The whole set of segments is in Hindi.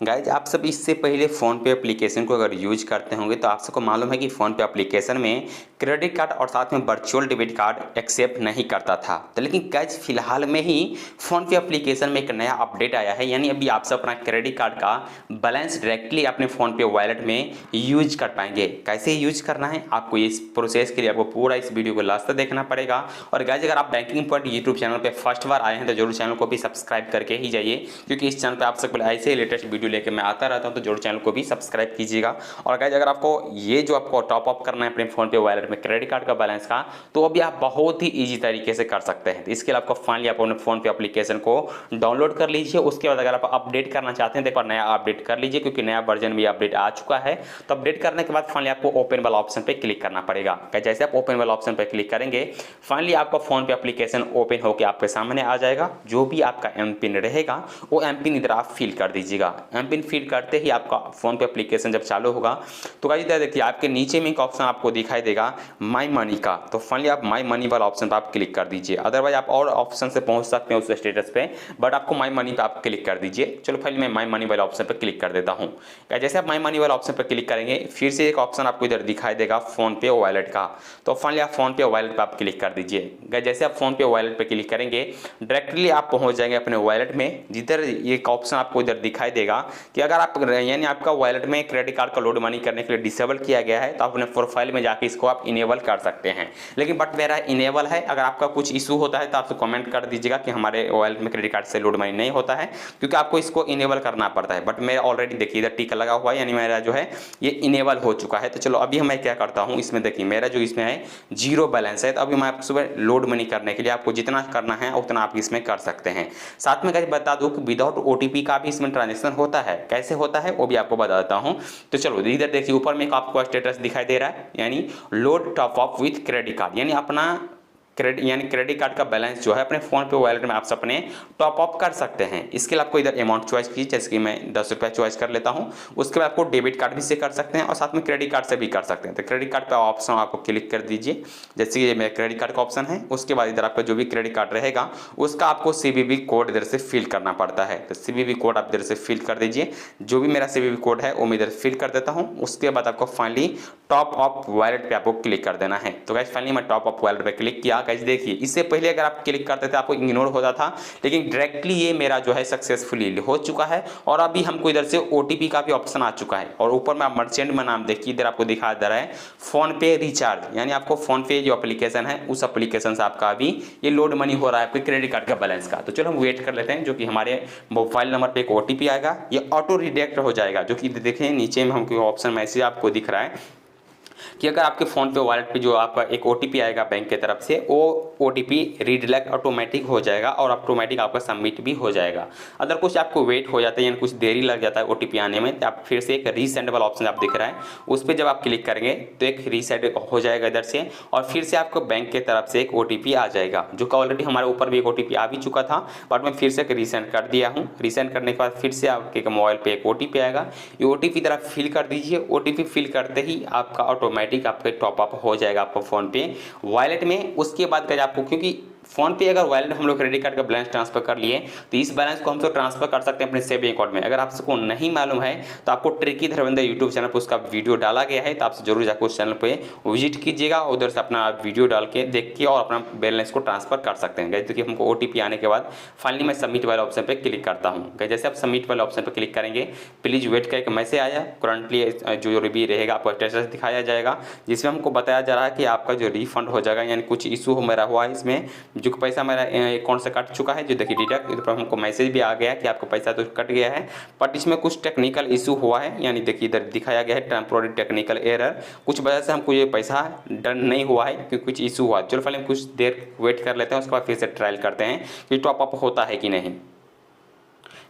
गाइज आप सब इससे पहले फ़ोनपे एप्लीकेशन को अगर यूज करते होंगे तो आप सबको मालूम है कि फ़ोनपे एप्लीकेशन में क्रेडिट कार्ड और साथ में वर्चुअल डेबिट कार्ड एक्सेप्ट नहीं करता था। तो लेकिन गाइज फिलहाल में ही फ़ोनपे एप्लीकेशन में एक नया अपडेट आया है, यानी अभी आप सब अपना क्रेडिट कार्ड का बैलेंस डायरेक्टली अपने फ़ोनपे वॉलेट में यूज कर पाएंगे। कैसे यूज करना है आपको, इस प्रोसेस के लिए आपको पूरा इस वीडियो को लास्ट तक देखना पड़ेगा। और गाइज अगर आप बैंकिंग पॉइंट यूट्यूब चैनल पर फर्स्ट बार आए हैं तो जरूर चैनल को भी सब्सक्राइब करके ही जाइए, क्योंकि इस चैनल पर आप सबको ऐसे लेटेस्ट वीडियो लेके मैं आता रहता हूं, तो जरूर चैनल को भी सब्सक्राइब कीजिएगा। और गाइस अगर आपको ये जो आपको टॉप अप करना है अपने फोन पे वॉलेट में क्रेडिट कार्ड का बैलेंस का, तो अभी आप बहुत ही इजी तरीके से कर सकते हैं। तो इसके लिए आपको फाइनली आप अपने फोन पे एप्लीकेशन को डाउनलोड कर लीजिए। उसके बाद अगर आप अपडेट करना चाहते हैं तो एक बार नया अपडेट कर लीजिए, क्योंकि नया वर्जन भी अपडेट आ चुका है। तो अपडेट करने के बाद फाइनली आपको ओपन वाला ऑप्शन पे क्लिक करना पड़ेगा। जैसे आप ओपन वाला ऑप्शन पे क्लिक करेंगे, फाइनली आपका फोन पे एप्लीकेशन ओपन होकर आपके सामने आ जाएगा। जो भी आपका एम पिन रहेगा वो एम पिन इधर आप फिल कर दीजिएगा। एम पिन फिल करते ही आपका फोन पे एप्लीकेशन जब चालू होगा तो गाइस इधर देखिए आपके नीचे में एक ऑप्शन आपको दिखाई देगा माई मनी का। तो फाइनली आप माई मनी वाला ऑप्शन पर आप क्लिक कर दीजिए। अदरवाइज आप और ऑप्शन से पहुंच सकते हैं उस स्टेटस पे, बट आपको माई मनी पे आप क्लिक कर दीजिए। चलो फाइनली मैं माई मनी वाला ऑप्शन पर क्लिक कर देता हूँ। जैसे आप माई मनी वाला ऑप्शन पर क्लिक करेंगे, फिर से एक ऑप्शन आपको इधर दिखाई देगा फोन पे वॉलेट का। तो फाइनली आप फोन पे वॉलेट पर आप क्लिक कर दीजिए। जैसे आप फोन पे वॉलेट पर क्लिक करेंगे, डायरेक्टली आप पहुंच जाएंगे अपने वॉलेट में, जिधर एक ऑप्शन आपको इधर दिखाई देगा कि अगर आप यानी आपका वॉलेट में क्रेडिट कार्ड का लोड मनी करने के लिए डिसेबल किया गया है तो आप अपने प्रोफाइल में जाके इसको आप इनेबल कर सकते हैं। लेकिन बट मेरा इनेबल है। अगर आपका कुछ इशू होता है तो आप कमेंट कर दीजिएगा कि हमारे वॉलेट में क्रेडिट कार्ड से लोड मनी नहीं होता है, क्योंकि आपको इसको इनेबल करना पड़ता है। बट मेरा ऑलरेडी देखिए इधर टिक लगा हुआ है, यानी मेरा जो है ये इनेबल हो चुका है। तो चलो अभी मैं क्या करता हूँ, इसमें देखिए मेरा जो इसमें है जीरो बैलेंस है। तो अभी मैं आपको सुबह लोड मनी करने के लिए आपको जितना करना है उतना आप इसमें कर सकते हैं। साथ में बता दूं कि विदाउट ओटीपी का भी इसमें ट्रांजेक्शन होता है। कैसे होता है वो भी आपको बताता हूं। तो चलो इधर देखिए ऊपर में आपको स्टेटस दिखाई दे रहा है, यानी load top up with credit card, यानी अपना क्रेडिट कार्ड का बैलेंस जो है अपने फोन पे वॉलेट में आप अपने टॉप अप कर सकते हैं। इसके लिए आपको इधर अमाउंट चॉइस कीजिए, जैसे कि मैं 10 रुपये चॉइस कर लेता हूं। उसके बाद आपको डेबिट कार्ड भी से कर सकते हैं और साथ में क्रेडिट कार्ड से भी कर सकते हैं। तो क्रेडिट कार्ड पे ऑप्शन आपको क्लिक कर दीजिए, जैसे कि ये मेरा क्रेडिट कार्ड का ऑप्शन है। उसके बाद इधर आपका जो भी क्रेडिट कार्ड रहेगा उसका आपको CVV कोड इधर से फिल करना पड़ता है। तो CVV कोड आप इधर से फिल कर दीजिए। जो भी मेरा CVV कोड है वो मैं इधर फिल कर देता हूँ। उसके बाद आपको फाइनली टॉप अप वॉलेट पे आपको क्लिक कर देना है। तो गाइस फाइनली मैं टॉप अप वॉलेट पे क्लिक किया। गाइस देखिए इससे पहले अगर आप क्लिक करते थे आपको इग्नोर होता था, लेकिन डायरेक्टली ये मेरा जो है सक्सेसफुली हो चुका है। और अभी हमको इधर से OTP का भी ऑप्शन आ चुका है। और ऊपर में आप मर्चेंट में नाम देखिए, इधर आपको दिखा दे रहा है फोन पे रिचार्ज, यानी आपको फोन पे जो एप्लीकेशन है उस एप्लीकेशन से आपका अभी ये लोड मनी हो रहा है आपके क्रेडिट कार्ड का बैलेंस का। तो चलो हम वेट कर लेते हैं, जो कि हमारे मोबाइल नंबर पे एक OTP आएगा, ये ऑटो रिडेक्ट हो जाएगा। जो कि देखें नीचे में हमको ऑप्शन मैसेज आपको दिख रहा है कि अगर आपके फ़ोन पे वॉलेट पे जो आपका एक OTP आएगा बैंक की तरफ से, वो OTP रिडायरेक्ट ऑटोमेटिक हो जाएगा और ऑटोमेटिक आपका सबमिट भी हो जाएगा। अगर कुछ आपको वेट हो जाता है यानी कुछ देरी लग जाता है OTP आने में, तो आप फिर से एक रीसेंड वाला ऑप्शन आप दिख रहा है उस पर जब आप क्लिक करेंगे तो एक रीसेट हो जाएगा इधर से, और फिर से आपको बैंक की तरफ से एक OTP आ जाएगा, जो कि ऑलरेडी हमारे ऊपर भी एक OTP आ भी चुका था, बट मैं फिर से एक रीसेंड कर दिया हूँ। रीसेंड करने के बाद फिर से आपके मोबाइल पर एक OTP आएगा, ये OTP इधर आप फिल कर दीजिए। OTP फिल करते ही आपका ऑटोमेटिक आपके टॉप अप हो जाएगा आपको फोन पे वॉलेट में। उसके बाद आपको, क्योंकि फोन पे अगर वॉलेट हम लोग क्रेडिट कार्ड का बैलेंस ट्रांसफर कर लिए तो इस बैलेंस को हम तो ट्रांसफर कर सकते हैं अपने सेविंग अकाउंट में। अगर आपको नहीं मालूम है तो आपको ट्रिकी धर्मेंद्र यूट्यूब चैनल पर उसका वीडियो डाला गया है, तो आप जरूर जाकर उस चैनल पे विजिट कीजिएगा, उधर से अपना वीडियो डाल के देख के और अपना बैलेंस को ट्रांसफर कर सकते हैं। देखिए हमको OTP आने के बाद फाइनली मैं सबमिट वाले ऑप्शन पर क्लिक करता हूँ। जैसे आप सबमिट वाले ऑप्शन पर क्लिक करेंगे, प्लीज वेट का एक मैसेज आया, करंटली जो भी रहेगा आपको स्टेटस दिखाया जाएगा, जिसमें हमको बताया जा रहा है कि आपका जो रिफंड हो जाएगा, यानी कुछ इशू मेरा हुआ है इसमें, जो पैसा मेरा अकाउंट से कट चुका है। जो देखिए डिडक्ट, इधर पर हमको मैसेज भी आ गया कि आपका पैसा तो कट गया है, बट इसमें कुछ टेक्निकल इशू हुआ है, यानी देखिए इधर दिखाया गया है टेम्पोररी टेक्निकल एरर, कुछ वजह से हमको ये पैसा डन नहीं हुआ है क्योंकि कुछ इशू हुआ। चलो पहले हम कुछ देर वेट कर लेते हैं, उसके बाद फिर से ट्रायल करते हैं कि टॉप अप होता है कि नहीं।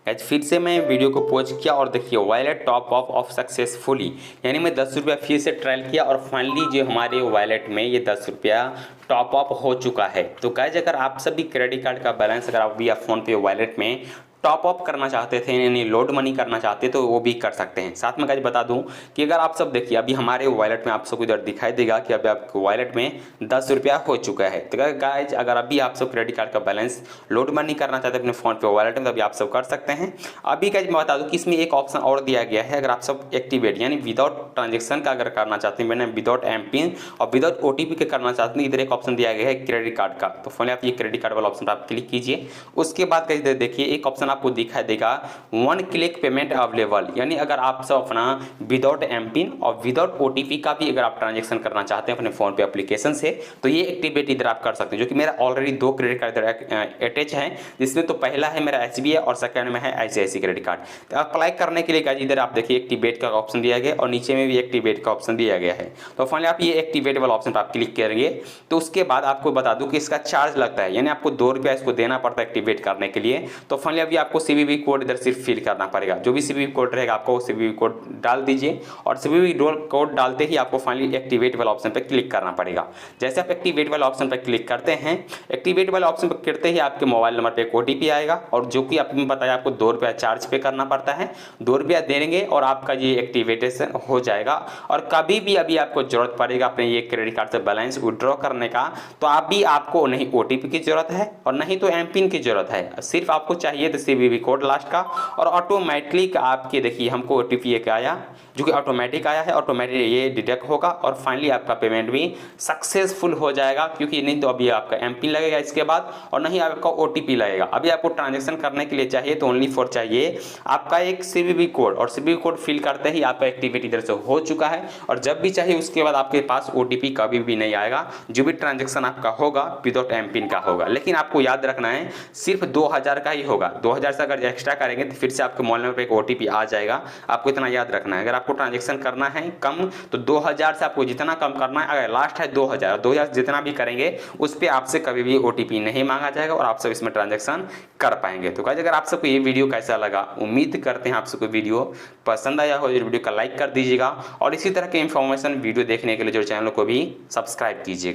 फिर से मैं वीडियो को पॉज किया और देखिए wallet top up of successfully, यानी मैं 10 रुपया फिर से ट्रायल किया और फाइनली जो हमारे वॉलेट में ये 10 रुपया टॉप अप हो चुका है। तो गाइस अगर आप सभी क्रेडिट कार्ड का बैलेंस अगर आप भी फोन पे वॉलेट में टॉप अप करना चाहते थे यानी लोड मनी करना चाहते तो वो भी कर सकते हैं। साथ में गाइज बता दूं कि अगर आप सब देखिए अभी हमारे वॉलेट में आप सबको इधर दिखाई देगा कि अभी आपके वॉलेट में 10 रुपया हो चुका है। तो गाइज अगर अभी आप सब क्रेडिट कार्ड का बैलेंस लोड मनी करना चाहते हैं अपने फोन पे वॉलेट में तो अभी आप सब कर सकते हैं। अभी गाइज मैं बता दूं कि इसमें एक ऑप्शन और दिया गया है, अगर आप सब एक्टिवेट यानी विदाउट ट्रांजेक्शन का अगर करना चाहते हैं मैंने विदाउट एमपिन और विदाउट ओटीपी के करना चाहते हैं, इधर एक ऑप्शन दिया गया है क्रेडिट कार्ड का। तो फाइनली आप ये क्रेडिट कार्ड वाला ऑप्शन पर आप क्लिक कीजिए। उसके बाद गाइज देखिए एक ऑप्शन आपको दिखाई देगा 1 क्लिक पेमेंट अवेलेबल, यानी अगर आप सब अपना विदाउट एमपिन और विदाउट ओटीपी का भी अगर आप ट्रांजेक्शन करना चाहते हैं अपने फोन पे एप्लीकेशन से तो ये एक्टिवेट इधर आप कर सकते हैं। जो कि मेरा ऑलरेडी 2 क्रेडिट कार्ड इधर अटैच है, जिसमें तो पहला है मेरा एसबीआई और सेकंड में है आईसीआईसीआई क्रेडिट कार्ड। तो अप्लाई करने के लिए गाइस इधर आप देखिए एक्टिवेट का ऑप्शन दिया गया और नीचे में भी एक्टिवेट का ऑप्शन दिया गया है। तो फाइनली आप ये एक्टिवेट वाला ऑप्शन पर आप क्लिक करेंगे तो उसके बाद आपको बता दूं कि इसका चार्ज लगता है, यानी आपको 2 रुपया इसको देना पड़ता है एक्टिवेट करने के लिए। तो फाइनली अभी आपको सीवीवी कोड इधर सिर्फ फिल करना पड़ेगा, जो भी सीवीवी कोड रहेगा आपको सीवीवी कोड डाल दीजिए और सीवीवी कोड डालते ही आपको फाइनली एक्टिवेट वाला ऑप्शन पर क्लिक करना पड़ेगा। जैसे आप एक्टिवेट वाला ऑप्शन पर क्लिक करते हैं, एक्टिवेट वाला ऑप्शन पर करते ही आपके मोबाइल नंबर पे एक ओटीपी आएगा और जो कि आपने बताया आपको 2 रुपया चार्ज पे करना पड़ता है। 2 रुपया देंगे और आपका ये एक्टिवेटेशन हो जाएगा। और कभी भी अभी आपको जरूरत पड़ेगा अपने ये क्रेडिट कार्ड से बैलेंस विड्रॉ करने का तो अभी आपको नहीं ओटीपी की जरूरत है और नहीं तो एमपिन की जरूरत है, सिर्फ आपको चाहिए तो सीवीवी कोड लास्ट का और ऑटोमेटिक आपके देखिए हमको ओटीपी एक आया जो कि ऑटोमेटिक आया है, ऑटोमेटिक ये डिटेक्ट होगा और फाइनली आपका पेमेंट भी सक्सेसफुल हो जाएगा। क्योंकि नहीं तो अभी आपका एमपिन लगेगा इसके बाद और नहीं आपका ओटीपी लगेगा। अभी आपको ट्रांजेक्शन करने के लिए चाहिए तो ओनली फॉर चाहिए आपका एक सीवीवी कोड और सीवीवी कोड फिल करते ही आपका एक्टिविटी इधर से हो चुका है और जब भी चाहिए उसके बाद आपके पास ओटीपी कभी भी नहीं आएगा। जो भी ट्रांजेक्शन आपका होगा विदाउट एमपिन का होगा, लेकिन आपको याद रखना है सिर्फ 2000 का ही होगा। 2000 से अगर एक्स्ट्रा करेंगे तो फिर से आपके मोबाइल नंबर पर एक ओटीपी आ जाएगा, आपको इतना याद रखना है। अगर आपको ट्रांजेक्शन करना है कम तो 2000 से आपको जितना कम करना है, अगर लास्ट है 2000 जितना भी करेंगे उस पर आपसे कभी भी ओटीपी नहीं मांगा जाएगा और आप सब इसमें ट्रांजेक्शन कर पाएंगे। तो गाइस अगर आप सबको ये वीडियो कैसा लगा, उम्मीद करते हैं आप सबको वीडियो पसंद आया हो, इस वीडियो का लाइक कर दीजिएगा और इसी तरह के इंफॉर्मेशन वीडियो देखने के लिए जो चैनल को भी सब्सक्राइब कीजिएगा।